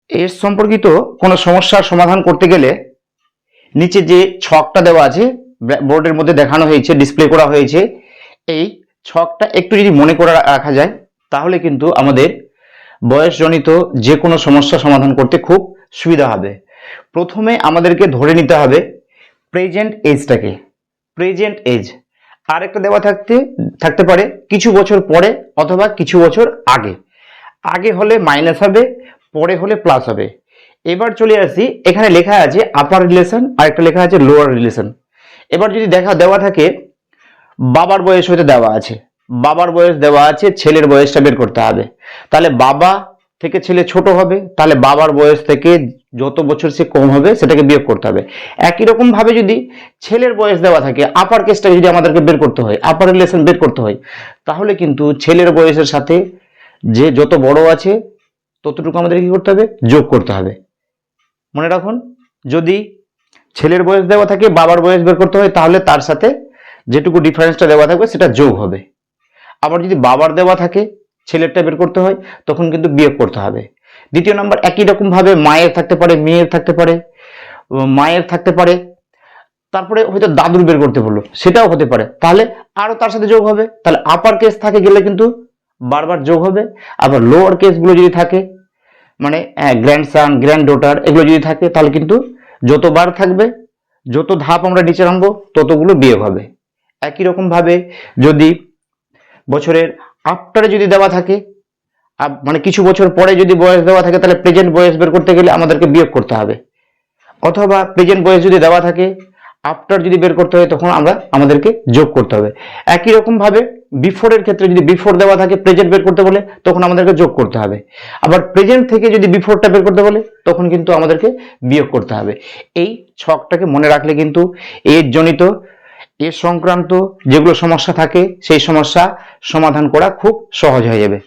এর সম্পর্কিত কোনো সমস্যার সমাধান করতে গেলে নিচে যে ছকটা দেওয়া আছে, বোর্ডের মধ্যে দেখানো হয়েছে, ডিসপ্লে করা হয়েছে, এই ছকটা একটু যদি মনে করে রাখা যায় তাহলে কিন্তু আমাদের বয়সজনিত যে কোনো সমস্যা সমাধান করতে খুব সুবিধা হবে। প্রথমে আমাদেরকে ধরে নিতে হবে প্রেজেন্ট এজটাকে। প্রেজেন্ট এজ আর একটা দেওয়া থাকতে পারে কিছু বছর পরে অথবা কিছু বছর আগে। আগে হলে মাইনাস হবে, পরে হলে প্লাস হবে। এবার চলে আসি, এখানে লেখা আছে আপার রিলেশন আর একটা লেখা আছে লোয়ার রিলেশন। এবার যদি দেওয়া থাকে বাবার বয়স হয়তো দেওয়া আছে, বাবার বয়স দেওয়া আছে, ছেলের বয়সটা বের করতে হবে। তাহলে বাবা থেকে ছেলে ছোট হবে, তাহলে বাবার বয়স থেকে যত বছর সে কম হবে সেটাকে বিয়োগ করতে হবে। একই রকম ভাবে যদি ছেলের বয়স দেওয়া থাকে, আপার কেসটাকে যদি আমাদেরকে বের করতে হয়, আপার রিলেশন বের করতে হয়, তাহলে কিন্তু ছেলের বয়সের সাথে যে যত বড় আছে ততটুকু আমাদের কি করতে হবে, যোগ করতে হবে। মনে রাখুন, যদি ছেলের বয়স দেওয়া থাকে, বাবার বয়স বের করতে হয়, তাহলে তার সাথে যেটুকু ডিফারেন্সটা দেওয়া থাকবে সেটা যোগ হবে। আবার যদি বাবার দেওয়া থাকে, ছেলেরটা বের করতে হয়, তখন কিন্তু বিয়োগ করতে হবে। দ্বিতীয় নাম্বার, একই রকম ভাবে মায়ের থাকতে পারে, মেয়ের থাকতে পারে, মায়ের থাকতে পারে, তারপরে হয়তো দাদুর বের করতে বললো, সেটাও হতে পারে, তাহলে আরো তার সাথে যোগ হবে। তাহলে আপার কেস থাকে গেলে কিন্তু বারবার যোগ হবে। আবার লোয়ার কেসগুলো যদি থাকে, মানে গ্র্যান্ডসান, গ্র্যান্ড ডটার, এগুলো যদি থাকে, তাহলে কিন্তু যতবার থাকবে, যত ধাপ আমরা নিচে নামবো ততগুলো বিয়োগ হবে। একই রকম ভাবে যদি বছরের আফটারে যদি দেওয়া থাকে, মানে কিছু বছর পরে যদি বয়স দেওয়া থাকে, তাহলে প্রেজেন্ট বয়স বের করতে গেলে আমাদেরকে বিয়োগ করতে হবে। অথবা প্রেজেন্ট বয়স যদি দেওয়া থাকে, আফটার যদি বের করতে হয়, তখন আমাদেরকে যোগ করতে হবে। একই রকম ভাবে বিফোরের ক্ষেত্রে যদি বিফোর দেওয়া থাকে, প্রেজেন্ট বের করতে বলে, তখন আমাদেরকে যোগ করতে হবে। আবার প্রেজেন্ট থেকে যদি বিফোরটা বের করতে বলে, তখন কিন্তু আমাদেরকে বিয়োগ করতে হবে। এই ছকটাকে মনে রাখলে কিন্তু এর জনিত, এর সংক্রান্ত যেগুলো সমস্যা থাকে সেই সমস্যা সমাধান করা খুব সহজ হয়ে যাবে।